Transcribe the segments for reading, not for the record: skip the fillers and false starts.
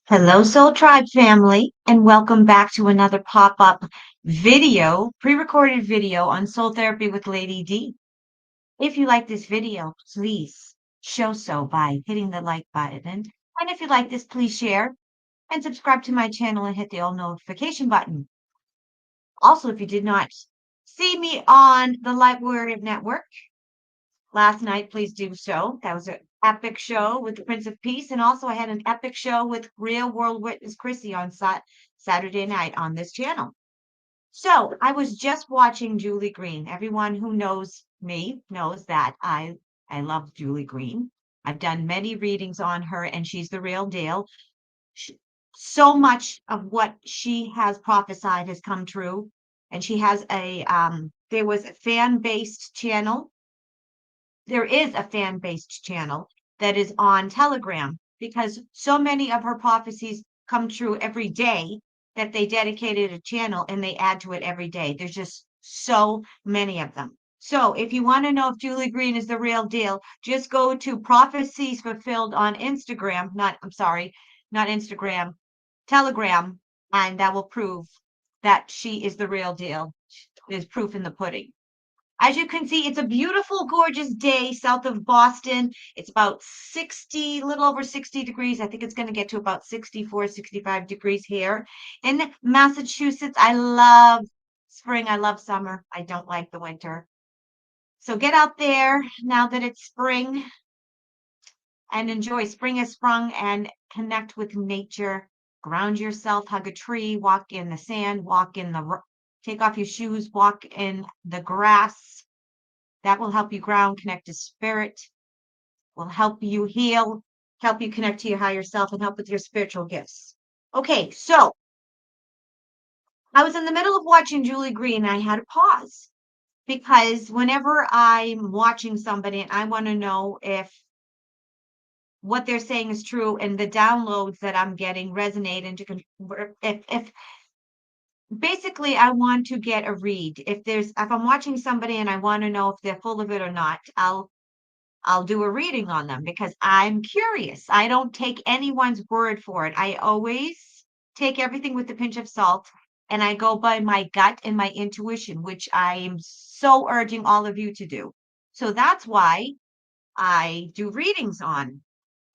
Hello, Soul Tribe family, and welcome back to another pop-up video, pre-recorded video on Soul Therapy with Lady D. If you like this video, please show so by hitting the like button. And if you like this, please share and subscribe to my channel and hit the all notification button. Also, if you did not see me on the Light Warrior Network last night, please do so. That was an epic show with the Prince of Peace. And also I had an epic show with Real World Witness Chrissy on Saturday night on this channel. So I was just watching Julie Green. Everyone who knows me knows that I love Julie Green. I've done many readings on her and she's the real deal. So much of what she has prophesied has come true. And she has there was a fan-based channel. There is a fan-based channel that is on Telegram because so many of her prophecies come true every day that they dedicated a channel and they add to it every day. There's just so many of them. So if you want to know if Julie Green is the real deal, just go to Prophecies Fulfilled on Instagram, not Instagram, Telegram, and that will prove that she is the real deal. There's proof in the pudding. As you can see, it's a beautiful, gorgeous day south of Boston. It's about 60, a little over 60 degrees. I think it's going to get to about 64, 65 degrees here in Massachusetts. I love spring. I love summer. I don't like the winter. So get out there now that it's spring and enjoy. Spring has sprung and connect with nature. Ground yourself, hug a tree, walk in the sand, take off your shoes, walk in the grass. That will help you ground, connect to spirit, will help you heal, help you connect to your higher self, and help with your spiritual gifts. Okay, so I was in the middle of watching Julie Green. And I had to pause because whenever I'm watching somebody and I want to know if what they're saying is true and the downloads that I'm getting resonate if basically I want to get a read. If I'm watching somebody and I want to know if they're full of it or not, I'll do a reading on them because I'm curious. I don't take anyone's word for it. I always take everything with a pinch of salt and I go by my gut and my intuition, which I am so urging all of you to do. So that's why I do readings on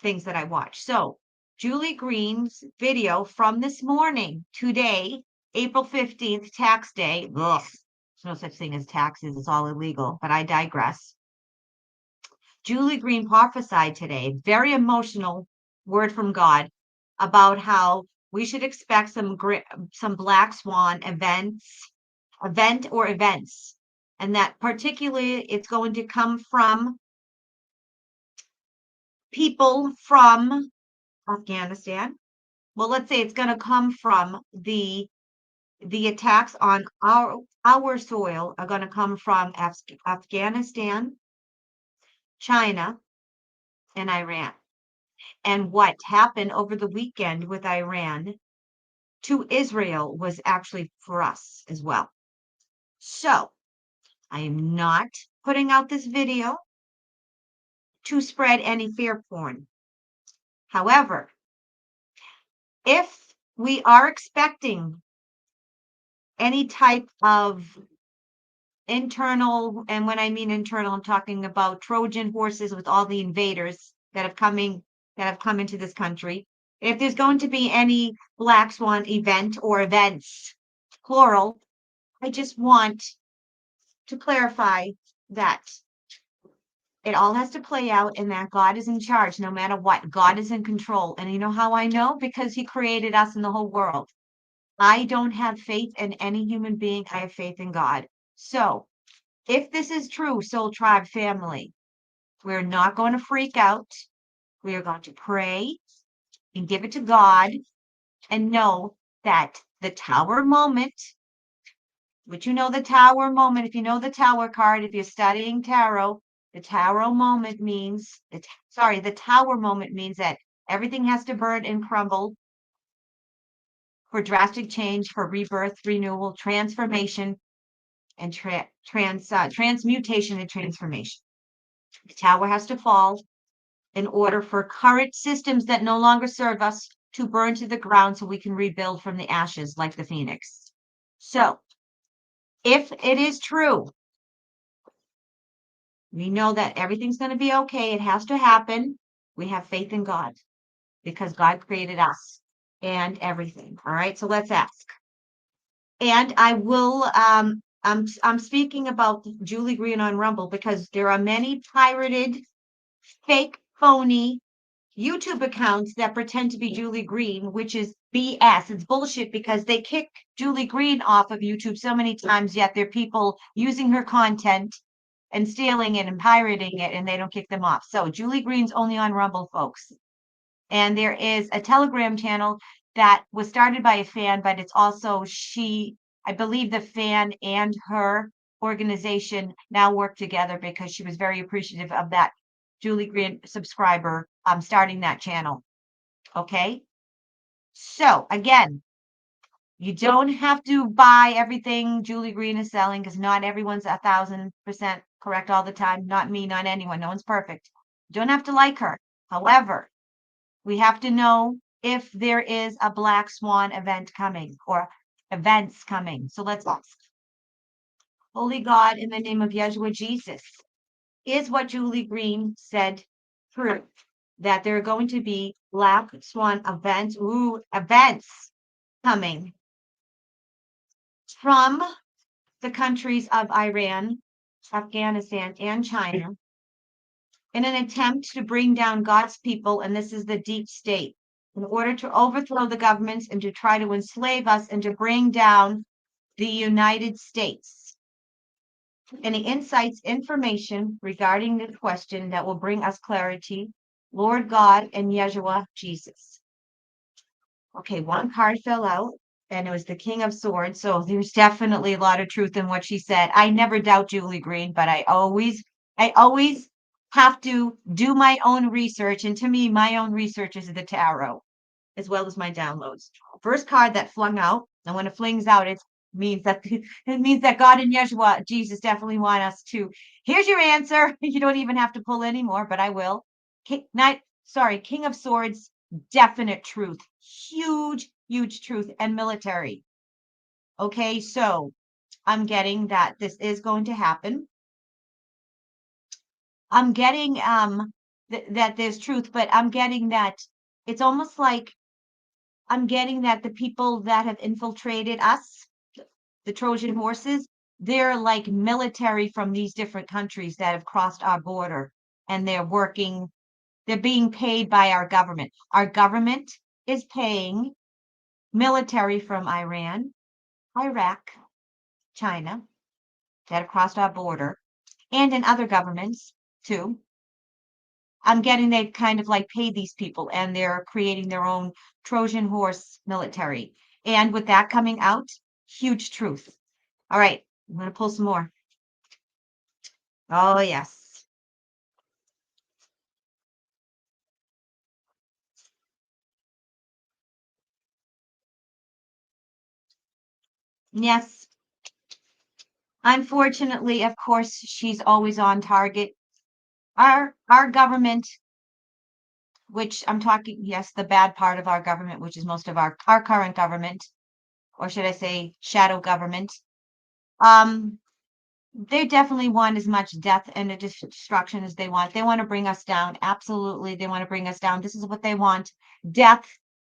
things that I watch. So Julie Green's video from this morning, today, April 15th, tax day. Ugh, there's no such thing as taxes. It's all illegal, but I digress. Julie Green prophesied today, very emotional word from God about how we should expect some Black Swan events, and that particularly it's going to come from people from Afghanistan. Well, let's say it's going to come from the attacks on our soil are going to come from Afghanistan, China, and Iran. And what happened over the weekend with Iran to Israel was actually for us as well. So I am not putting out this video to spread any fear porn. However, if we are expecting any type of internal, and when I mean internal, I'm talking about Trojan horses with all the invaders that have come into this country. If there's going to be any Black Swan event or events, plural, I just want to clarify that it all has to play out and that God is in charge no matter what. God is in control. And you know how I know? Because he created us and the whole world. I don't have faith in any human being. I have faith in God. So if this is true, Soul Tribe family, we're not going to freak out. We are going to pray and give it to God and know that the tower moment, which you know the tower moment, if you know the tower card, if you're studying tarot, the tower moment means, the tower moment means that everything has to burn and crumble for drastic change, for rebirth, renewal, transformation, and transmutation and transformation. The tower has to fall in order for current systems that no longer serve us to burn to the ground so we can rebuild from the ashes like the phoenix. So, if it is true, we know that everything's going to be okay. It has to happen. We have faith in God because God created us and everything. All right, so let's ask. And I will I'm speaking about Julie Green on Rumble because there are many pirated, fake, phony YouTube accounts that pretend to be Julie Green, which is BS. It's bullshit because they kick Julie Green off of YouTube so many times, yet there are people using her content and stealing it and pirating it, and they don't kick them off. So Julie Green's only on Rumble, folks. And there is a Telegram channel that was started by a fan, but it's also I believe the fan and her organization now work together because she was very appreciative of that Julie Green subscriber starting that channel. Okay. So again, you don't have to buy everything Julie Green is selling because not everyone's 1,000% correct all the time. Not me, not anyone. No one's perfect. You don't have to like her. However, we have to know if there is a Black Swan event coming or events coming. So let's ask. Holy God, in the name of Yeshua Jesus, is what Julie Green said true? That there are going to be Black Swan events, events coming from the countries of Iran, Afghanistan, and China in an attempt to bring down God's people, and this is the deep state, in order to overthrow the governments and to try to enslave us and to bring down the United States. Any insights, information regarding this question that will bring us clarity, Lord God and Yeshua Jesus. Okay, one card fell out, and it was the King of Swords. So there's definitely a lot of truth in what she said. I never doubt Julie Green, but I always have to do my own research. And to me, my own research is the tarot, as well as my downloads. First card that flung out, and when it flings out, it means that God and Yeshua, Jesus, definitely want us to. Here's your answer. You don't even have to pull anymore, but I will. King of Swords, definite truth, huge truth, and military. Okay, so I'm getting that this is going to happen. I'm getting that there's truth, but I'm getting that it's almost like I'm getting that the people that have infiltrated us, the Trojan horses, they're like military from these different countries that have crossed our border, and they're being paid by our government. Our government is paying military from Iran, Iraq, China that have crossed our border, and in other governments too. I'm getting they kind of like pay these people and they're creating their own Trojan horse military. And with that coming out, huge truth. All right, I'm going to pull some more. Oh, yes. Yes. Unfortunately, of course, she's always on target. Our government, which I'm talking, yes, the bad part of our government, which is most of our current government, or should I say shadow government, they definitely want as much death and destruction as they want. They want to bring us down. Absolutely. They want to bring us down. This is what they want. Death,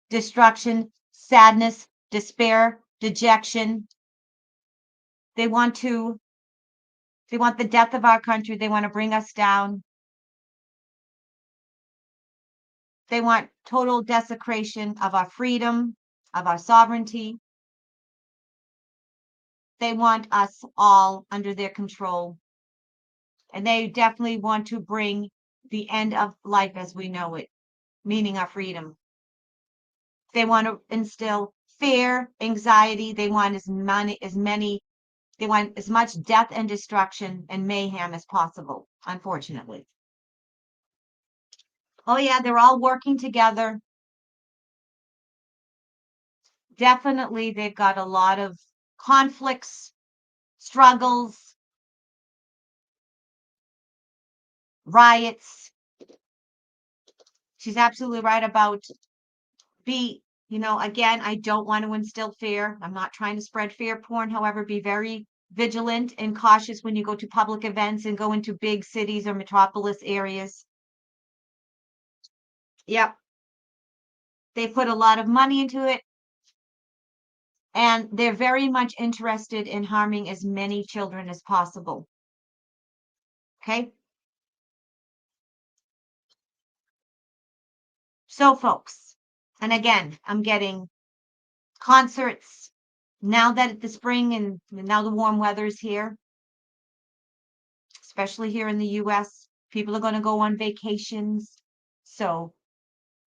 destruction, sadness, despair, dejection. They want the death of our country. They want to bring us down. They want total desecration of our freedom, of our sovereignty. They want us all under their control. And they definitely want to bring the end of life as we know it, meaning our freedom. They want to instill fear, anxiety. They want they want as much death and destruction and mayhem as possible, unfortunately. Oh yeah, they're all working together. Definitely, they've got a lot of conflicts, struggles, riots. She's absolutely right about again, I don't want to instill fear. I'm not trying to spread fear porn. However, be very vigilant and cautious when you go to public events and go into big cities or metropolis areas. Yep. They put a lot of money into it, and they're very much interested in harming as many children as possible. Okay? So, folks, and again, I'm getting concerts now that the spring and now the warm weather is here, especially here in the US. People are going to go on vacations. So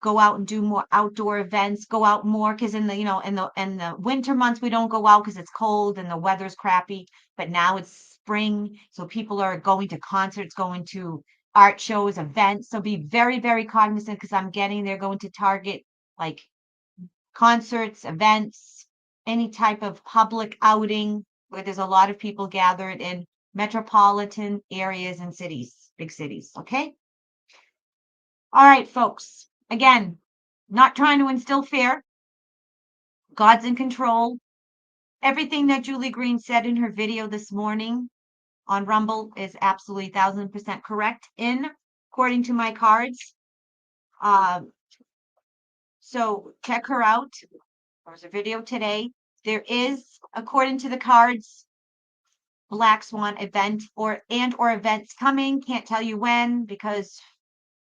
go out and do more outdoor events, go out more because in the winter months we don't go out because it's cold and the weather's crappy. But now it's spring, so people are going to concerts, going to art shows, events. So be very, very cognizant because they're going to target like concerts, events, any type of public outing where there's a lot of people gathered in metropolitan areas and cities, big cities. Okay. All right, folks. Again, not trying to instill fear. God's in control. Everything that Julie Green said in her video this morning on Rumble is absolutely 1000% correct according to my cards. So check her out. There's a video today. There is, according to the cards, Black Swan event or events coming. Can't tell you when because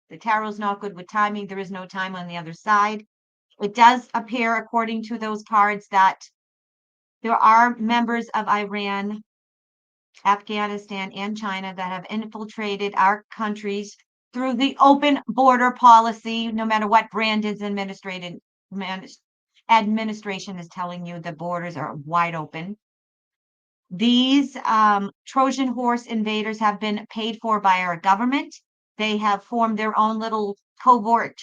the tarot's not good with timing. There is no time on the other side. It does appear, according to those cards, that there are members of Iran, Afghanistan, and China that have infiltrated our countries through the open border policy, no matter what Brandon's administration is telling you, the borders are wide open. These Trojan horse invaders have been paid for by our government. They have formed their own little covert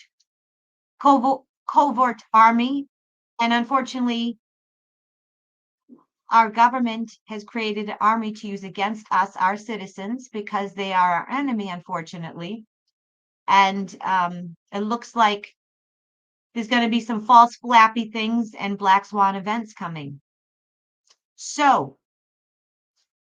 army. And unfortunately, our government has created an army to use against us, our citizens, because they are our enemy, unfortunately. And it looks like there's going to be some false flappy things and Black Swan events coming. So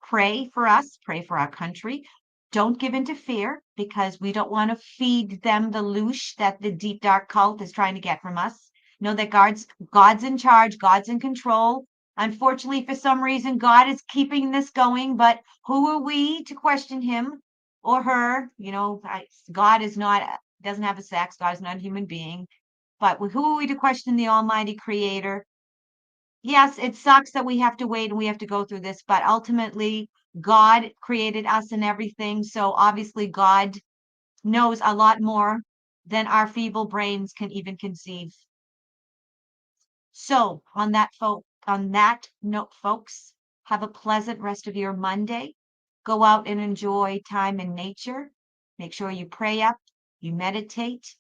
pray for us, pray for our country. Don't give in to fear because we don't want to feed them the loosh that the deep dark cult is trying to get from us. Know that God's in charge, God's in control. Unfortunately, for some reason, God is keeping this going, but who are we to question him or her? God doesn't have a sex. God is not a human being. But who are we to question the Almighty Creator? Yes, it sucks that we have to wait and we have to go through this, but ultimately, God created us and everything. So obviously, God knows a lot more than our feeble brains can even conceive. So on that note, folks, have a pleasant rest of your Monday. Go out and enjoy time in nature. Make sure you pray up, you meditate.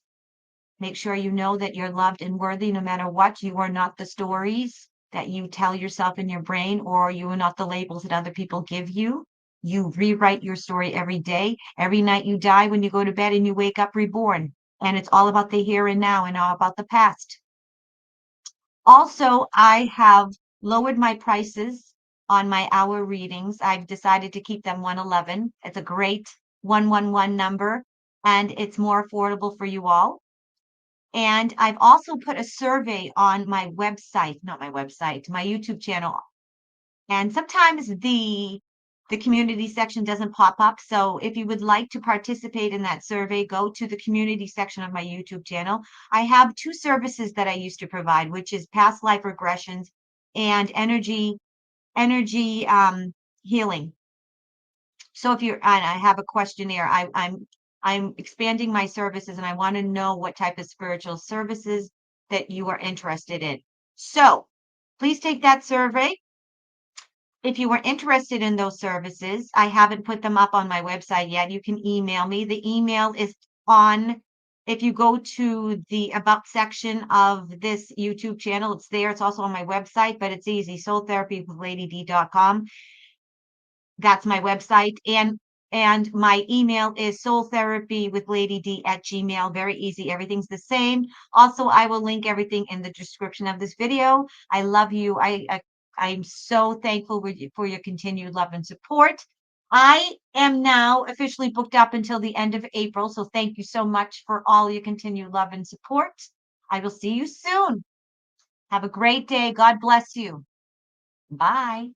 Make sure you know that you're loved and worthy no matter what. You are not the stories that you tell yourself in your brain, or you are not the labels that other people give you. You rewrite your story every day. Every night you die, when you go to bed and you wake up reborn. And it's all about the here and now and all about the past. Also, I have lowered my prices on my hour readings. I've decided to keep them 111. It's a great 111 number, and it's more affordable for you all. And I've also put a survey on my website, not my website, my YouTube channel. And sometimes the community section doesn't pop up. So if you would like to participate in that survey, go to the community section of my YouTube channel. I have 2 services that I used to provide, which is past life regressions and energy healing. So and I have a questionnaire. I'm expanding my services and I want to know what type of spiritual services that you are interested in. So please take that survey. If you are interested in those services, I haven't put them up on my website yet. You can email me. The email is if you go to the About section of this YouTube channel, it's there. It's also on my website, but it's easy, soultherapywithladyd.com. That's my website. And And my email is soultherapywithladyd@gmail. Very easy. Everything's the same. Also, I will link everything in the description of this video. I love you. I'm so thankful for your continued love and support. I am now officially booked up until the end of April. So thank you so much for all your continued love and support. I will see you soon. Have a great day. God bless you. Bye.